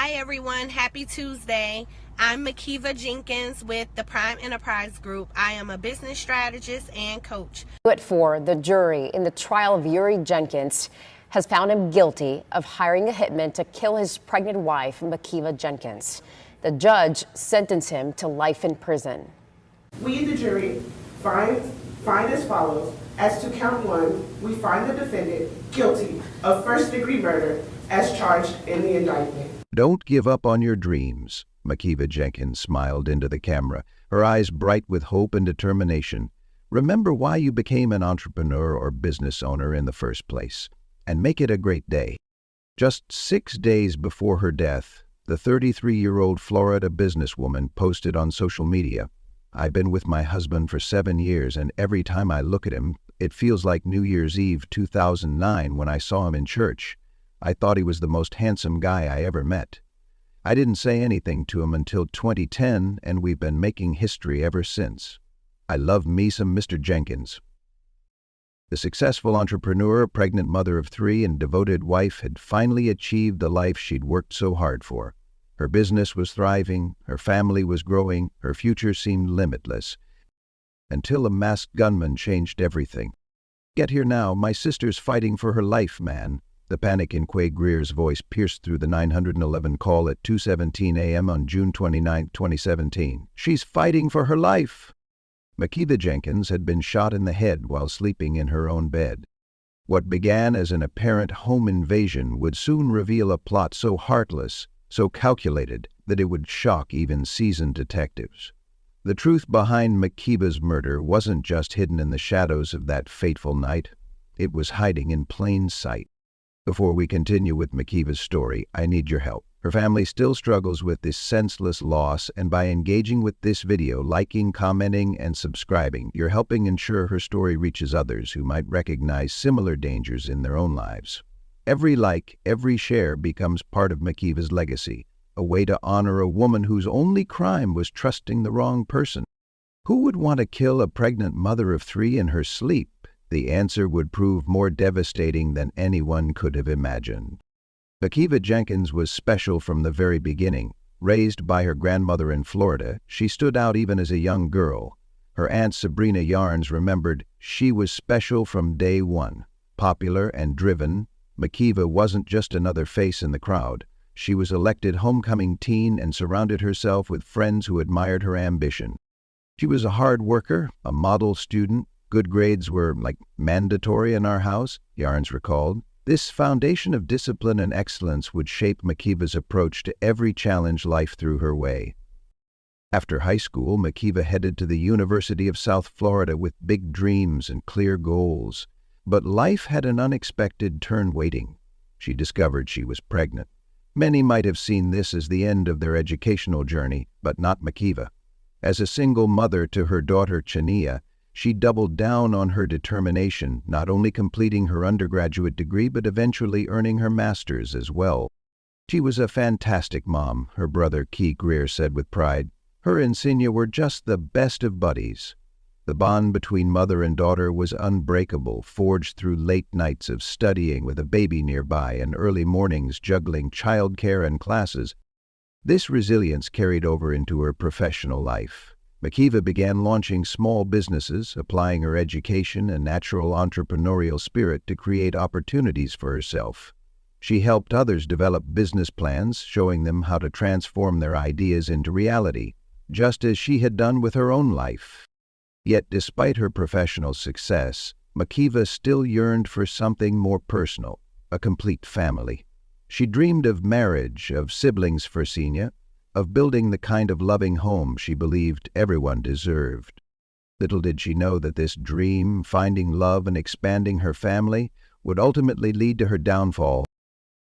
Hi everyone, happy Tuesday. I'm Makeva Jenkins with the Prime Enterprise Group. I am a business strategist and coach. The jury in the trial of lled Jenkins has found him guilty of hiring a hitman to kill his pregnant wife, Makeva Jenkins. The judge sentenced him to life in prison. We, the jury, find as follows. As to count one, we find the defendant guilty of first-degree murder as charged in the indictment. Don't give up on your dreams. Makeva Jenkins smiled into the camera, her eyes bright with hope and determination. Remember why you became an entrepreneur or business owner in the first place, and make it a great day. Just 6 days before her death, the 33-year-old Florida businesswoman posted on social media, "I've been with my husband for 7 years, and every time I look at him, it feels like New Year's Eve 2009 when I saw him in church. I thought he was the most handsome guy I ever met. I didn't say anything to him until 2010, and we've been making history ever since. I love me some Mr. Jenkins." The successful entrepreneur, pregnant mother of 3, and devoted wife had finally achieved the life she'd worked so hard for. Her business was thriving, her family was growing, her future seemed limitless. Until a masked gunman changed everything. "Get here now, my sister's fighting for her life, man." The panic in Quay Greer's voice pierced through the 911 call at 2:17 a.m. on June 29, 2017. "She's fighting for her life." Makeva Jenkins had been shot in the head while sleeping in her own bed. What began as an apparent home invasion would soon reveal a plot so heartless, so calculated, that it would shock even seasoned detectives. The truth behind Makeva's murder wasn't just hidden in the shadows of that fateful night. It was hiding in plain sight. Before we continue with Makeva's story, I need your help. Her family still struggles with this senseless loss, and by engaging with this video, liking, commenting, and subscribing, you're helping ensure her story reaches others who might recognize similar dangers in their own lives. Every like, every share becomes part of Makeva's legacy, a way to honor a woman whose only crime was trusting the wrong person. Who would want to kill a pregnant mother of 3 in her sleep? The answer would prove more devastating than anyone could have imagined. Makeva Jenkins was special from the very beginning. Raised by her grandmother in Florida, she stood out even as a young girl. Her aunt Sabrina Yarnes remembered, "She was special from day one." Popular and driven, Makeva wasn't just another face in the crowd. She was elected homecoming teen and surrounded herself with friends who admired her ambition. She was a hard worker, a model student. "Good grades were like mandatory in our house," Yarnes recalled. This foundation of discipline and excellence would shape Makeva's approach to every challenge life threw her way. After high school, Makeva headed to the University of South Florida with big dreams and clear goals. But life had an unexpected turn waiting. She discovered she was pregnant. Many might have seen this as the end of their educational journey, but not Makeva. As a single mother to her daughter Chania, she doubled down on her determination, not only completing her undergraduate degree but eventually earning her master's as well. "She was a fantastic mom," her brother Quay Greer said with pride. "Her and Sinya were just the best of buddies." The bond between mother and daughter was unbreakable, forged through late nights of studying with a baby nearby and early mornings juggling childcare and classes. This resilience carried over into her professional life. Makeva began launching small businesses, applying her education and natural entrepreneurial spirit to create opportunities for herself. She helped others develop business plans, showing them how to transform their ideas into reality, just as she had done with her own life. Yet despite her professional success, Makeva still yearned for something more personal, a complete family. She dreamed of marriage, of siblings for Sinya, of building the kind of loving home she believed everyone deserved. Little did she know that this dream, finding love and expanding her family, would ultimately lead to her downfall.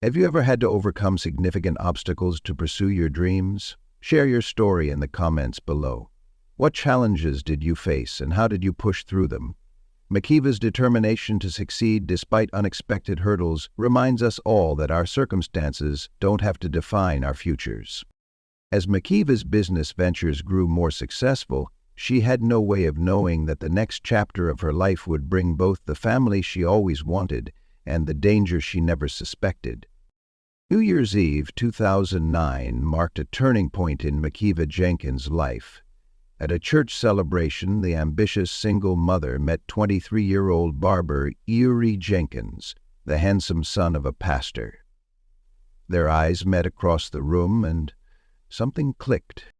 Have you ever had to overcome significant obstacles to pursue your dreams? Share your story in the comments below. What challenges did you face and how did you push through them? Makeva's determination to succeed despite unexpected hurdles reminds us all that our circumstances don't have to define our futures. As Makeva's business ventures grew more successful, she had no way of knowing that the next chapter of her life would bring both the family she always wanted and the danger she never suspected. New Year's Eve 2009 marked a turning point in Makeva Jenkins' life. At a church celebration, the ambitious single mother met 23-year-old barber lled Jenkins, the handsome son of a pastor. Their eyes met across the room, and something clicked.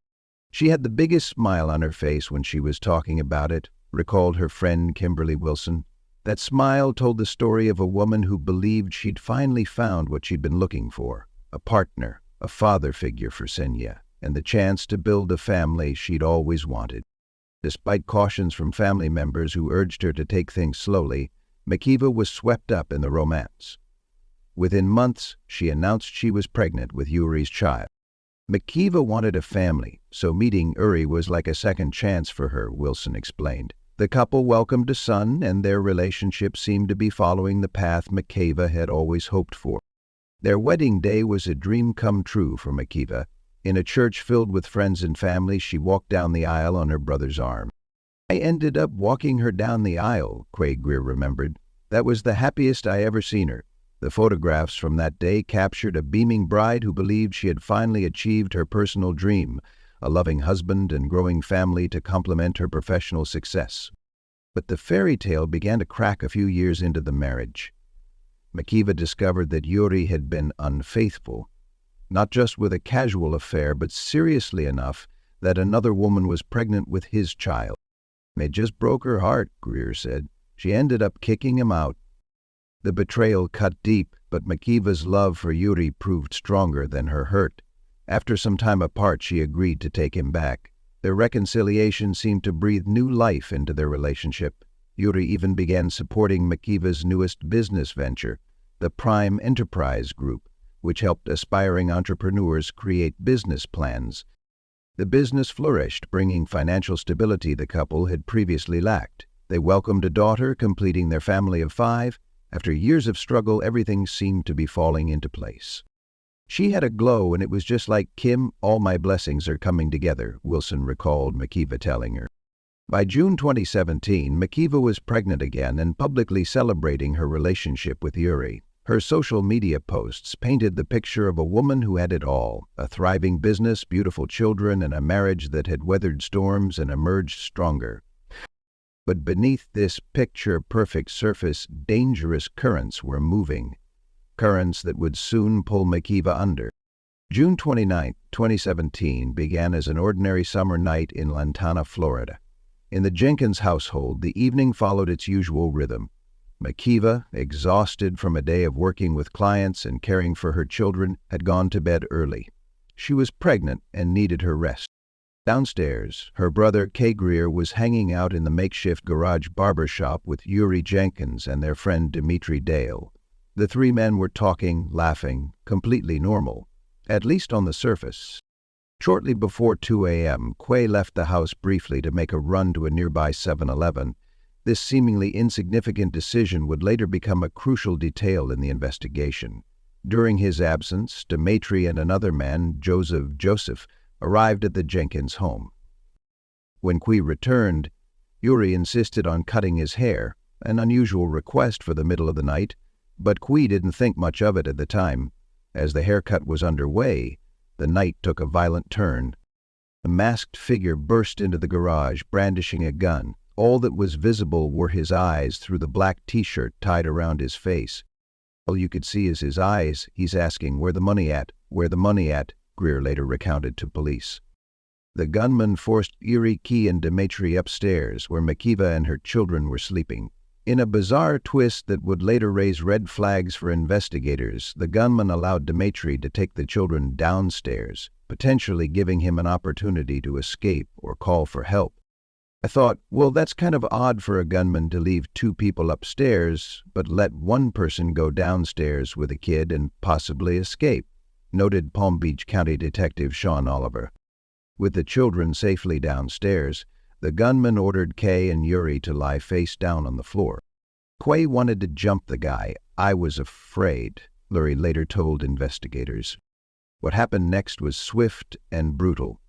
She had the biggest smile on her face when she was talking about it, recalled her friend Kimberly Wilson. That smile told the story of a woman who believed she'd finally found what she'd been looking for, a partner, a father figure for Senya, and the chance to build a family she'd always wanted. Despite cautions from family members who urged her to take things slowly, Makeva was swept up in the romance. Within months, she announced she was pregnant with Yuri's child. Makeva wanted a family, so meeting Uri was like a second chance for her, Wilson explained. The couple welcomed a son, and their relationship seemed to be following the path Makeva had always hoped for. Their wedding day was a dream come true for Makeva. In a church filled with friends and family, she walked down the aisle on her brother's arm. "I ended up walking her down the aisle," Craig Greer remembered. "That was the happiest I ever seen her." The photographs from that day captured a beaming bride who believed she had finally achieved her personal dream, a loving husband and growing family to complement her professional success. But the fairy tale began to crack a few years into the marriage. Makeva discovered that Yuri had been unfaithful, not just with a casual affair, but seriously enough that another woman was pregnant with his child. "It just broke her heart," Greer said. "She ended up kicking him out." The betrayal cut deep, but Makeva's love for Yuri proved stronger than her hurt. After some time apart, she agreed to take him back. Their reconciliation seemed to breathe new life into their relationship. Yuri even began supporting Makeva's newest business venture, the Prime Enterprise Group, which helped aspiring entrepreneurs create business plans. The business flourished, bringing financial stability the couple had previously lacked. They welcomed a daughter, completing their family of 5. After years of struggle, everything seemed to be falling into place. "She had a glow, and it was just like, Kim, all my blessings are coming together," Wilson recalled Makeva telling her. By June 2017, Makeva was pregnant again and publicly celebrating her relationship with Yuri. Her social media posts painted the picture of a woman who had it all: a thriving business, beautiful children, and a marriage that had weathered storms and emerged stronger. But beneath this picture-perfect surface, dangerous currents were moving, currents that would soon pull Makeva under. June 29, 2017 began as an ordinary summer night in Lantana, Florida. In the Jenkins household, the evening followed its usual rhythm. Makeva, exhausted from a day of working with clients and caring for her children, had gone to bed early. She was pregnant and needed her rest. Downstairs, her brother Kay Greer was hanging out in the makeshift garage barber shop with Yuri Jenkins and their friend Dimitri Dale. The 3 men were talking, laughing, completely normal, at least on the surface. Shortly before 2 a.m., Quay left the house briefly to make a run to a nearby 7-Eleven. This seemingly insignificant decision would later become a crucial detail in the investigation. During his absence, Dimitri and another man, Joseph, arrived at the Jenkins home. When Quay returned, Yuri insisted on cutting his hair, an unusual request for the middle of the night, but Quay didn't think much of it at the time. As the haircut was underway, the night took a violent turn. A masked figure burst into the garage, brandishing a gun. All that was visible were his eyes through the black T-shirt tied around his face. All you could see is his eyes. He's asking, "Where the money at? Where the money at?" Greer later recounted to police. The gunman forced Yuri, Key, and Dimitri upstairs, where Makeva and her children were sleeping. In a bizarre twist that would later raise red flags for investigators, the gunman allowed Dimitri to take the children downstairs, potentially giving him an opportunity to escape or call for help. I thought, well, that's kind of odd for a gunman to leave 2 people upstairs, but let one person go downstairs with a kid and possibly escape, noted Palm Beach County Detective Sean Oliver. With the children safely downstairs, the gunman ordered Kay and Yuri to lie face down on the floor. Quay wanted to jump the guy. "I was afraid," Lurie later told investigators. What happened next was swift and brutal.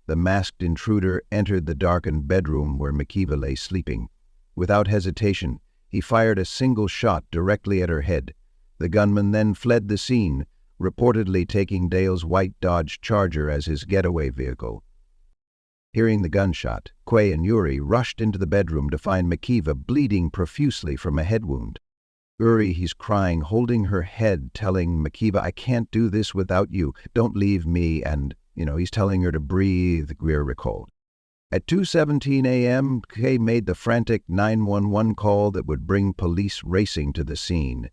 The masked intruder entered the darkened bedroom where Makeva lay sleeping. Without hesitation, he fired a single shot directly at her head. The gunman then fled the scene, reportedly taking Dale's white Dodge Charger as his getaway vehicle. Hearing the gunshot, Quay and Yuri rushed into the bedroom to find Makeva bleeding profusely from a head wound. Yuri, he's crying, holding her head, telling Makeva, "I can't do this without you. Don't leave me." And, he's telling her to breathe, Greer recalled. At 2:17 a.m., Kay made the frantic 911 call that would bring police racing to the scene.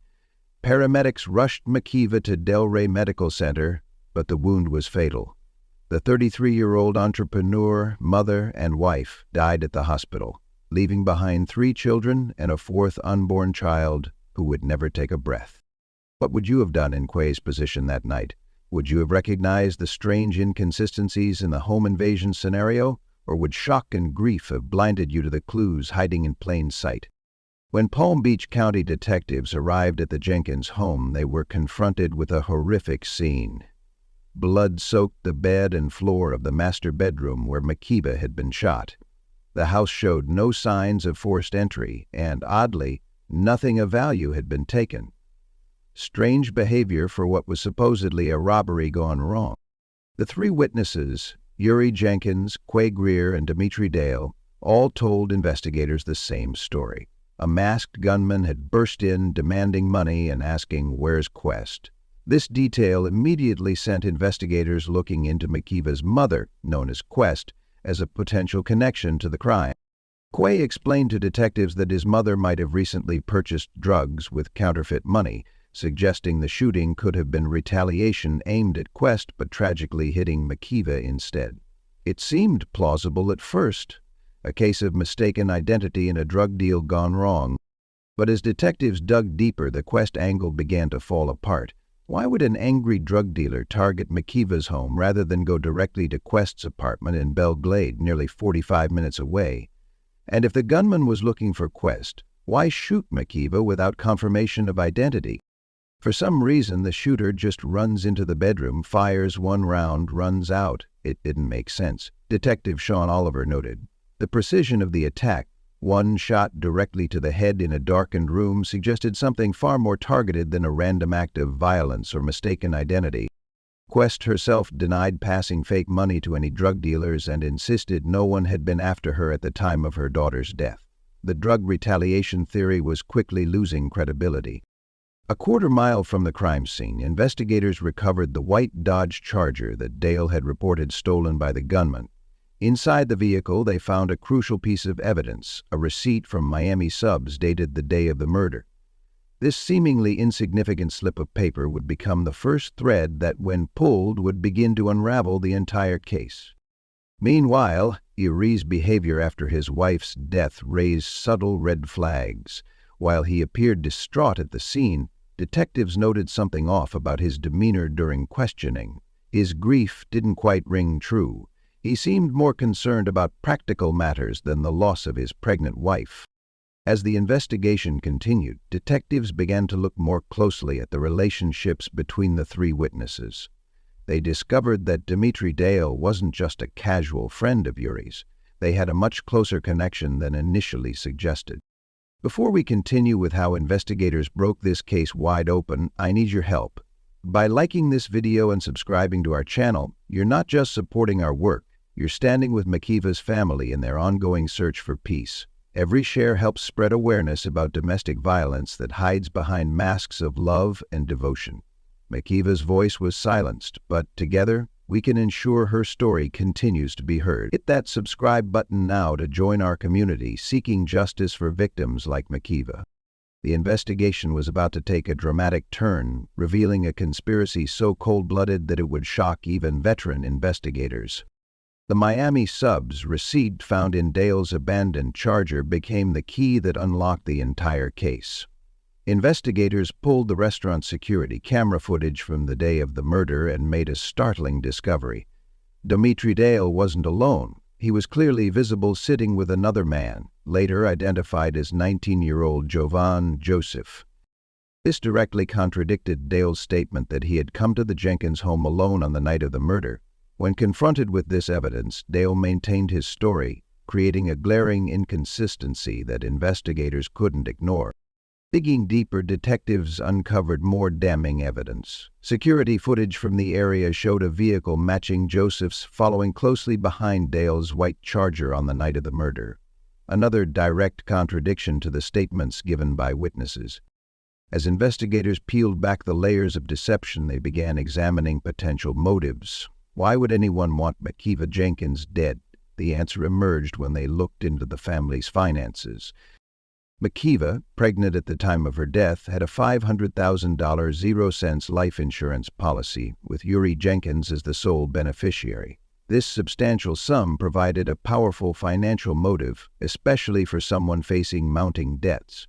Paramedics rushed Makeva to Delray Medical Center, but the wound was fatal. The 33-year-old entrepreneur, mother, and wife died at the hospital, leaving behind 3 children and a 4th unborn child who would never take a breath. What would you have done in Quay's position that night? Would you have recognized the strange inconsistencies in the home invasion scenario, or would shock and grief have blinded you to the clues hiding in plain sight? When Palm Beach County detectives arrived at the Jenkins home, they were confronted with a horrific scene. Blood soaked the bed and floor of the master bedroom where Makeva had been shot. The house showed no signs of forced entry, and oddly, nothing of value had been taken. Strange behavior for what was supposedly a robbery gone wrong. The 3 witnesses, Yuri Jenkins, Quay Greer, and Dimitri Dale, all told investigators the same story. A masked gunman had burst in, demanding money and asking, "Where's Quest?" This detail immediately sent investigators looking into Makeva's mother, known as Quest, as a potential connection to the crime. Quay explained to detectives that his mother might have recently purchased drugs with counterfeit money, suggesting the shooting could have been retaliation aimed at Quest but tragically hitting Makeva instead. It seemed plausible at first, a case of mistaken identity in a drug deal gone wrong. But as detectives dug deeper, the Quest angle began to fall apart. Why would an angry drug dealer target Makeva's home rather than go directly to Quest's apartment in Belle Glade, nearly 45 minutes away? And if the gunman was looking for Quest, why shoot Makeva without confirmation of identity? For some reason, the shooter just runs into the bedroom, fires 1 round, runs out. It didn't make sense. Detective Sean Oliver noted. The precision of the attack, 1 shot directly to the head in a darkened room, suggested something far more targeted than a random act of violence or mistaken identity. Quest herself denied passing fake money to any drug dealers and insisted no one had been after her at the time of her daughter's death. The drug retaliation theory was quickly losing credibility. A quarter-mile from the crime scene, investigators recovered the white Dodge Charger that Dale had reported stolen by the gunman. Inside the vehicle, they found a crucial piece of evidence, a receipt from Miami Subs dated the day of the murder. This seemingly insignificant slip of paper would become the first thread that, when pulled, would begin to unravel the entire case. Meanwhile, Yuri's behavior after his wife's death raised subtle red flags. While he appeared distraught at the scene, detectives noted something off about his demeanor during questioning. His grief didn't quite ring true. He seemed more concerned about practical matters than the loss of his pregnant wife. As the investigation continued, detectives began to look more closely at the relationships between the 3 witnesses. They discovered that Dimitri Dale wasn't just a casual friend of Yuri's. They had a much closer connection than initially suggested. Before we continue with how investigators broke this case wide open, I need your help. By liking this video and subscribing to our channel, you're not just supporting our work, you're standing with Makeva's family in their ongoing search for peace. Every share helps spread awareness about domestic violence that hides behind masks of love and devotion. Makeva's voice was silenced, but together, we can ensure her story continues to be heard. Hit that subscribe button now to join our community seeking justice for victims like Makeva. The investigation was about to take a dramatic turn, revealing a conspiracy so cold-blooded that it would shock even veteran investigators. The Miami Subs receipt found in Dale's abandoned Charger became the key that unlocked the entire case. Investigators pulled the restaurant security camera footage from the day of the murder and made a startling discovery. Dimitri Dale wasn't alone. He was clearly visible sitting with another man, later identified as 19-year-old Jovan Joseph. This directly contradicted Dale's statement that he had come to the Jenkins home alone on the night of the murder. When confronted with this evidence, Dale maintained his story, creating a glaring inconsistency that investigators couldn't ignore. Digging deeper, detectives uncovered more damning evidence. Security footage from the area showed a vehicle matching Joseph's following closely behind Dale's white Charger on the night of the murder. Another direct contradiction to the statements given by witnesses. As investigators peeled back the layers of deception, they began examining potential motives. Why would anyone want Makeva Jenkins dead? The answer emerged when they looked into the family's finances. Makeva, pregnant at the time of her death, had a $500,000 0-cents life insurance policy, with Lled Jenkins as the sole beneficiary. This substantial sum provided a powerful financial motive, especially for someone facing mounting debts.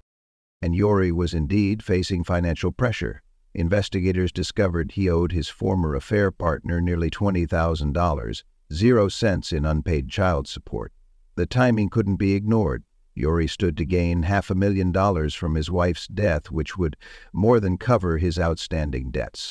And Lled was indeed facing financial pressure. Investigators discovered he owed his former affair partner nearly $20,000, 0 cents in unpaid child support. The timing couldn't be ignored. Lled stood to gain $500,000 from his wife's death, which would more than cover his outstanding debts.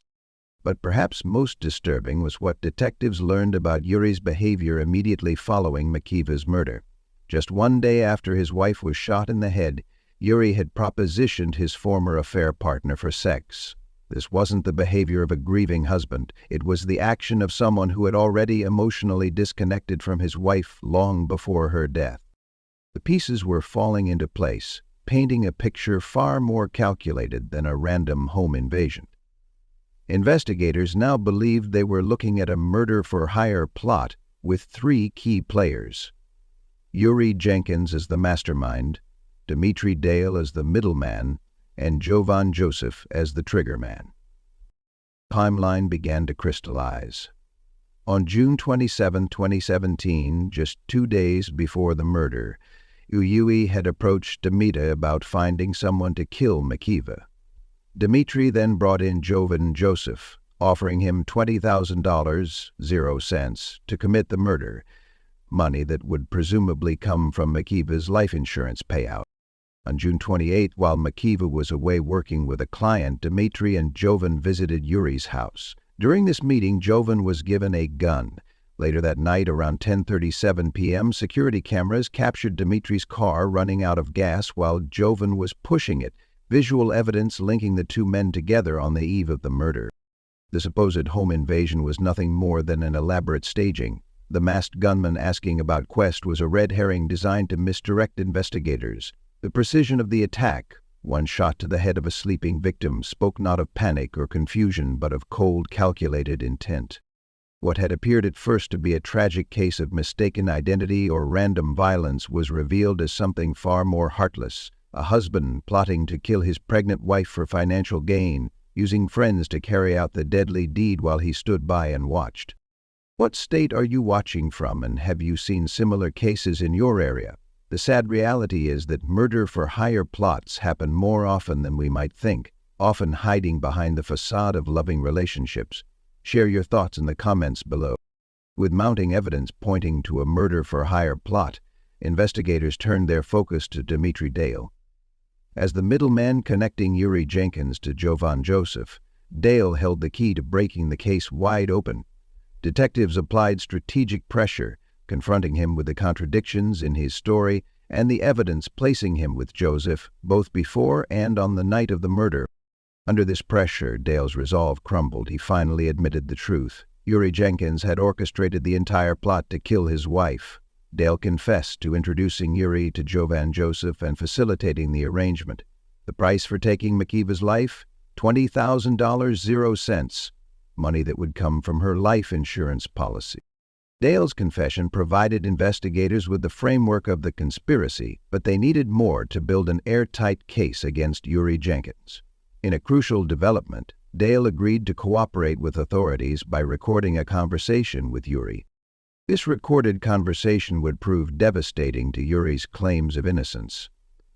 But perhaps most disturbing was what detectives learned about Lled's behavior immediately following Makeva's murder. Just one day after his wife was shot in the head, Lled had propositioned his former affair partner for sex. This wasn't the behavior of a grieving husband. It was the action of someone who had already emotionally disconnected from his wife long before her death. The pieces were falling into place, painting a picture far more calculated than a random home invasion. Investigators now believed they were looking at a murder-for-hire plot with 3 key players: Lled Jenkins as the mastermind, Dimitri Dale as the middleman, and Jovan Joseph as the triggerman. Timeline began to crystallize. On June 27, 2017, just 2 days before the murder, Lled had approached Dimitri about finding someone to kill Makeva. Dimitri then brought in Jovan Joseph, offering him $20,000, 0 cents, to commit the murder, money that would presumably come from Makeva's life insurance payout. On June 28, while Makeva was away working with a client, Dimitri and Jovan visited Lled's house. During this meeting, Jovan was given a gun. Later that night, around 10:37 p.m., security cameras captured Dimitri's car running out of gas while Jovan was pushing it, visual evidence linking the 2 men together on the eve of the murder. The supposed home invasion was nothing more than an elaborate staging. The masked gunman asking about Quest was a red herring designed to misdirect investigators. The precision of the attack, one shot to the head of a sleeping victim, spoke not of panic or confusion but of cold, calculated intent. What had appeared at first to be a tragic case of mistaken identity or random violence was revealed as something far more heartless: a husband plotting to kill his pregnant wife for financial gain, using friends to carry out the deadly deed while he stood by and watched. What state are you watching from, and have you seen similar cases in your area? The sad reality is that murder-for-hire plots happen more often than we might think, often hiding behind the facade of loving relationships. Share your thoughts in the comments below. With mounting evidence pointing to a murder-for-hire plot, investigators turned their focus to Dimitri Dale. As the middleman connecting Lled Jenkins to Jovan Joseph, Dale held the key to breaking the case wide open. Detectives applied strategic pressure, confronting him with the contradictions in his story and the evidence placing him with Joseph both before and on the night of the murder. Under this pressure, Dale's resolve crumbled. He finally admitted the truth. Lled Jenkins had orchestrated the entire plot to kill his wife. Dale confessed to introducing Lled to Jovan Joseph and facilitating the arrangement. The price for taking Makeva's life? $20,000, 0 cents, money that would come from her life insurance policy. Dale's confession provided investigators with the framework of the conspiracy, but they needed more to build an airtight case against Lled Jenkins. In a crucial development, Dale agreed to cooperate with authorities by recording a conversation with Lled. This recorded conversation would prove devastating to Lled's claims of innocence.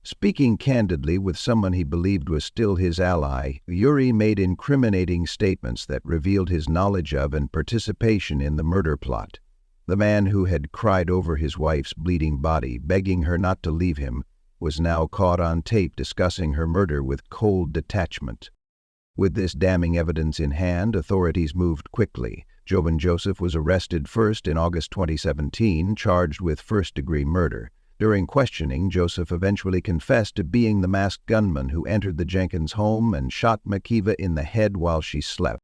Speaking candidly with someone he believed was still his ally, Lled made incriminating statements that revealed his knowledge of and participation in the murder plot. The man who had cried over his wife's bleeding body, begging her not to leave him, was now caught on tape discussing her murder with cold detachment. With this damning evidence in hand, authorities moved quickly. Jovan Joseph was arrested first in August 2017, charged with first-degree murder. During questioning, Joseph eventually confessed to being the masked gunman who entered the Jenkins home and shot Makeva in the head while she slept.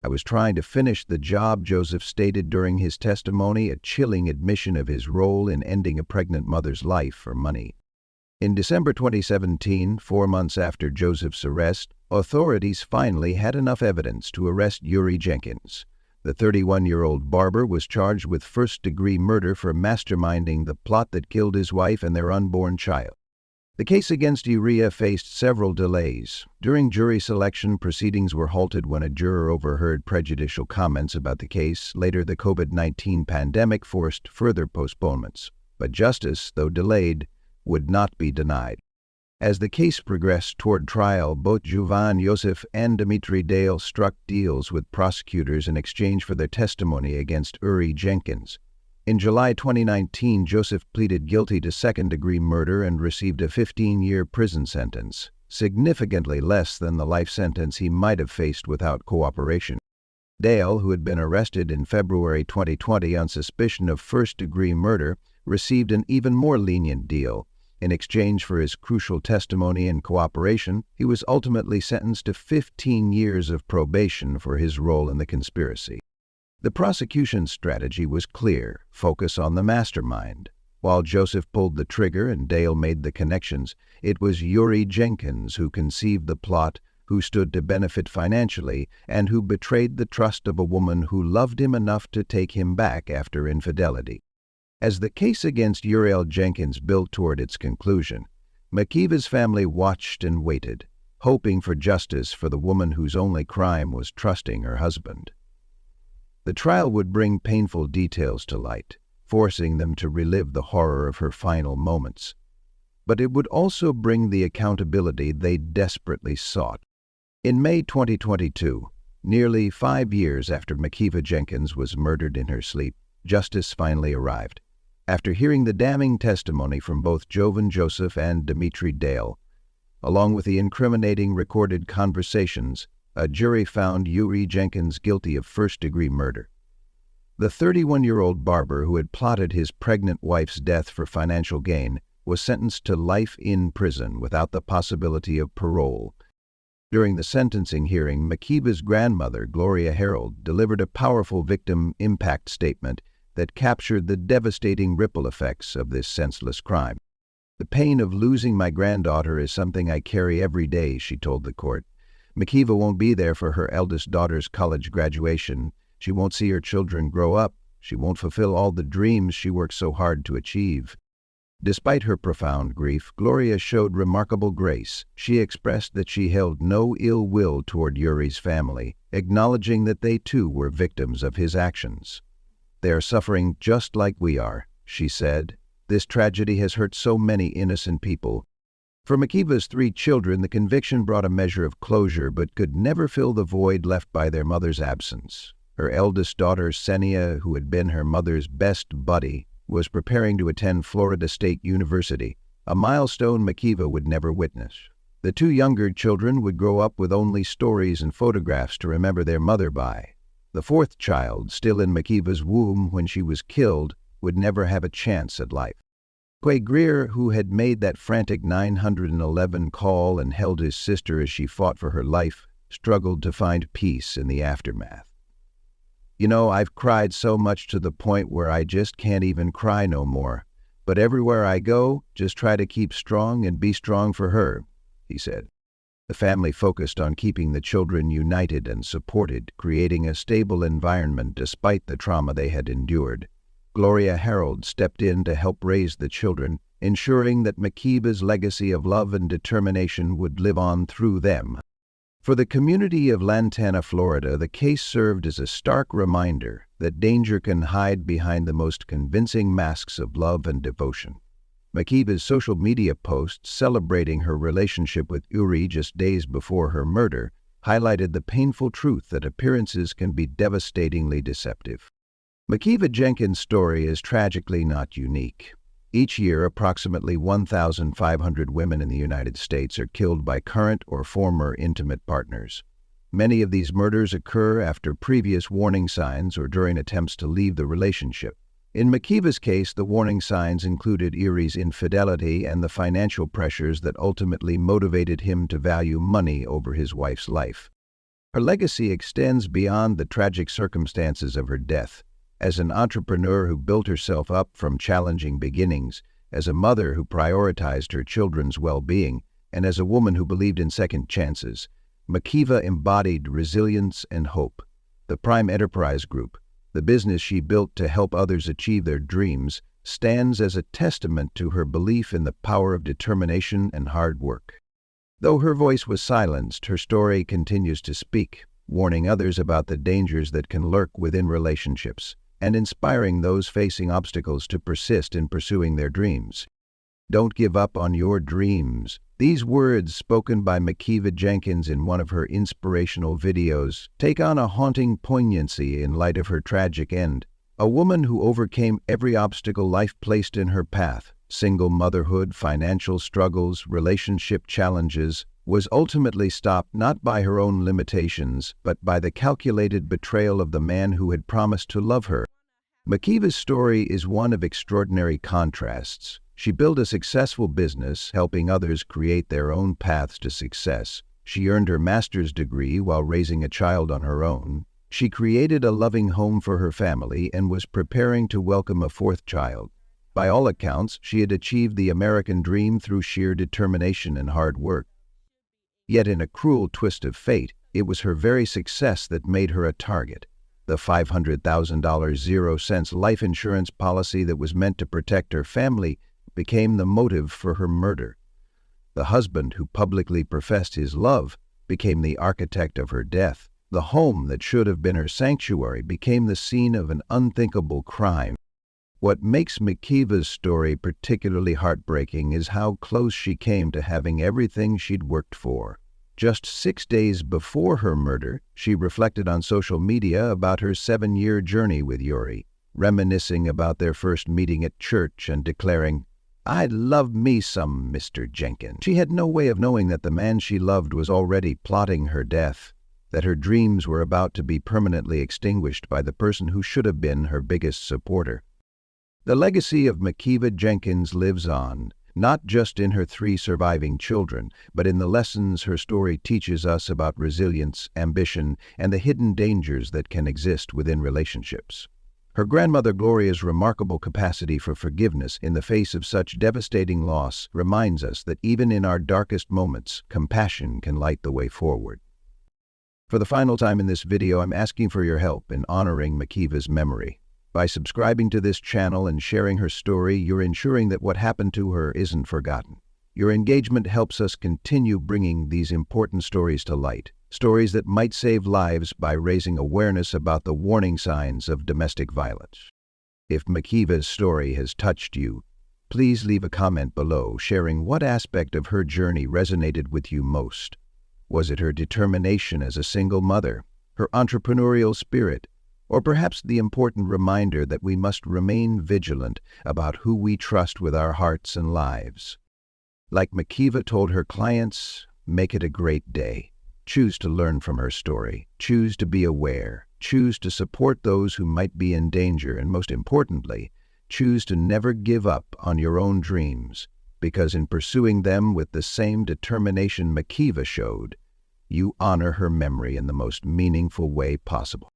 "I was trying to finish the job," Joseph stated during his testimony, a chilling admission of his role in ending a pregnant mother's life for money. In December 2017, 4 months after Joseph's arrest, authorities finally had enough evidence to arrest lled Jenkins. The 31-year-old barber was charged with first-degree murder for masterminding the plot that killed his wife and their unborn child. The case against lled faced several delays. During jury selection, proceedings were halted when a juror overheard prejudicial comments about the case. Later, the COVID-19 pandemic forced further postponements. But justice, though delayed, would not be denied. As the case progressed toward trial, both Jovan Yosef and Dimitri Dale struck deals with prosecutors in exchange for their testimony against lled Jenkins. In July 2019, Joseph pleaded guilty to second-degree murder and received a 15-year prison sentence, significantly less than the life sentence he might have faced without cooperation. Dale, who had been arrested in February 2020 on suspicion of first-degree murder, received an even more lenient deal. In exchange for his crucial testimony and cooperation, he was ultimately sentenced to 15 years of probation for his role in the conspiracy. The prosecution's strategy was clear: focus on the mastermind. While Joseph pulled the trigger and Dale made the connections, it was lled Jenkins who conceived the plot, who stood to benefit financially, and who betrayed the trust of a woman who loved him enough to take him back after infidelity. As the case against lled Jenkins built toward its conclusion, Makeva's family watched and waited, hoping for justice for the woman whose only crime was trusting her husband. The trial would bring painful details to light, forcing them to relive the horror of her final moments. But it would also bring the accountability they desperately sought. In May 2022, nearly 5 years after Makeva Jenkins was murdered in her sleep, justice finally arrived. After hearing the damning testimony from both Jovan Joseph and Dimitri Dale, along with the incriminating recorded conversations, a jury found lled Jenkins guilty of first-degree murder. The 31-year-old barber who had plotted his pregnant wife's death for financial gain was sentenced to life in prison without the possibility of parole. During the sentencing hearing, Makeva's grandmother, Gloria Harold, delivered a powerful victim impact statement that captured the devastating ripple effects of this senseless crime. "The pain of losing my granddaughter is something I carry every day," she told the court. "Makeva won't be there for her eldest daughter's college graduation. She won't see her children grow up. She won't fulfill all the dreams she worked so hard to achieve." Despite her profound grief, Gloria showed remarkable grace. She expressed that she held no ill will toward lled's family, acknowledging that they too were victims of his actions. "They are suffering just like we are," she said. "This tragedy has hurt so many innocent people." For Makeva's 3 children, the conviction brought a measure of closure but could never fill the void left by their mother's absence. Her eldest daughter, Senia, who had been her mother's best buddy, was preparing to attend Florida State University, a milestone Makeva would never witness. The 2 younger children would grow up with only stories and photographs to remember their mother by. The 4th child, still in Makeva's womb when she was killed, would never have a chance at life. Quay Greer, who had made that frantic 911 call and held his sister as she fought for her life, struggled to find peace in the aftermath. "You know, I've cried so much to the point where I just can't even cry no more. But everywhere I go, just try to keep strong and be strong for her," he said. The family focused on keeping the children united and supported, creating a stable environment despite the trauma they had endured. Gloria Harold stepped in to help raise the children, ensuring that Makeva's legacy of love and determination would live on through them. For the community of Lantana, Florida, the case served as a stark reminder that danger can hide behind the most convincing masks of love and devotion. Makeva's social media posts celebrating her relationship with lled just days before her murder highlighted the painful truth that appearances can be devastatingly deceptive. Makeva Jenkins' story is tragically not unique. Each year, approximately 1,500 women in the United States are killed by current or former intimate partners. Many of these murders occur after previous warning signs or during attempts to leave the relationship. In Makeva's case, the warning signs included Erie's infidelity and the financial pressures that ultimately motivated him to value money over his wife's life. Her legacy extends beyond the tragic circumstances of her death. As an entrepreneur who built herself up from challenging beginnings, as a mother who prioritized her children's well-being, and as a woman who believed in second chances, Makeva embodied resilience and hope. The Prime Enterprise Group, the business she built to help others achieve their dreams, stands as a testament to her belief in the power of determination and hard work. Though her voice was silenced, her story continues to speak, warning others about the dangers that can lurk within relationships and inspiring those facing obstacles to persist in pursuing their dreams. Don't give up on your dreams. These words, spoken by Makeva Jenkins in one of her inspirational videos, take on a haunting poignancy in light of her tragic end. A woman who overcame every obstacle life placed in her path, single motherhood, financial struggles, relationship challenges, was ultimately stopped not by her own limitations, but by the calculated betrayal of the man who had promised to love her. Makeva's story is one of extraordinary contrasts. She built a successful business, helping others create their own paths to success. She earned her master's degree while raising a child on her own. She created a loving home for her family and was preparing to welcome a fourth child. By all accounts, she had achieved the American dream through sheer determination and hard work. Yet in a cruel twist of fate, it was her very success that made her a target. The $500,000 zero-cents life insurance policy that was meant to protect her family became the motive for her murder. The husband who publicly professed his love became the architect of her death. The home that should have been her sanctuary became the scene of an unthinkable crime. What makes Makeva's story particularly heartbreaking is how close she came to having everything she'd worked for. Just 6 days before her murder, she reflected on social media about her 7-year journey with Yuri, reminiscing about their first meeting at church and declaring, "I love me some Mr. Jenkins." She had no way of knowing that the man she loved was already plotting her death, that her dreams were about to be permanently extinguished by the person who should have been her biggest supporter. The legacy of Makeva Jenkins lives on, not just in her 3 surviving children, but in the lessons her story teaches us about resilience, ambition, and the hidden dangers that can exist within relationships. Her grandmother Gloria's remarkable capacity for forgiveness in the face of such devastating loss reminds us that even in our darkest moments, compassion can light the way forward. For the final time in this video, I'm asking for your help in honoring Makeva's memory. By subscribing to this channel and sharing her story, you're ensuring that what happened to her isn't forgotten. Your engagement helps us continue bringing these important stories to light, stories that might save lives by raising awareness about the warning signs of domestic violence. If Makeva's story has touched you, please leave a comment below sharing what aspect of her journey resonated with you most. Was it her determination as a single mother, her entrepreneurial spirit, or perhaps the important reminder that we must remain vigilant about who we trust with our hearts and lives? Like Makeva told her clients, make it a great day. Choose to learn from her story. Choose to be aware. Choose to support those who might be in danger. And most importantly, choose to never give up on your own dreams, because in pursuing them with the same determination Makeva showed, you honor her memory in the most meaningful way possible.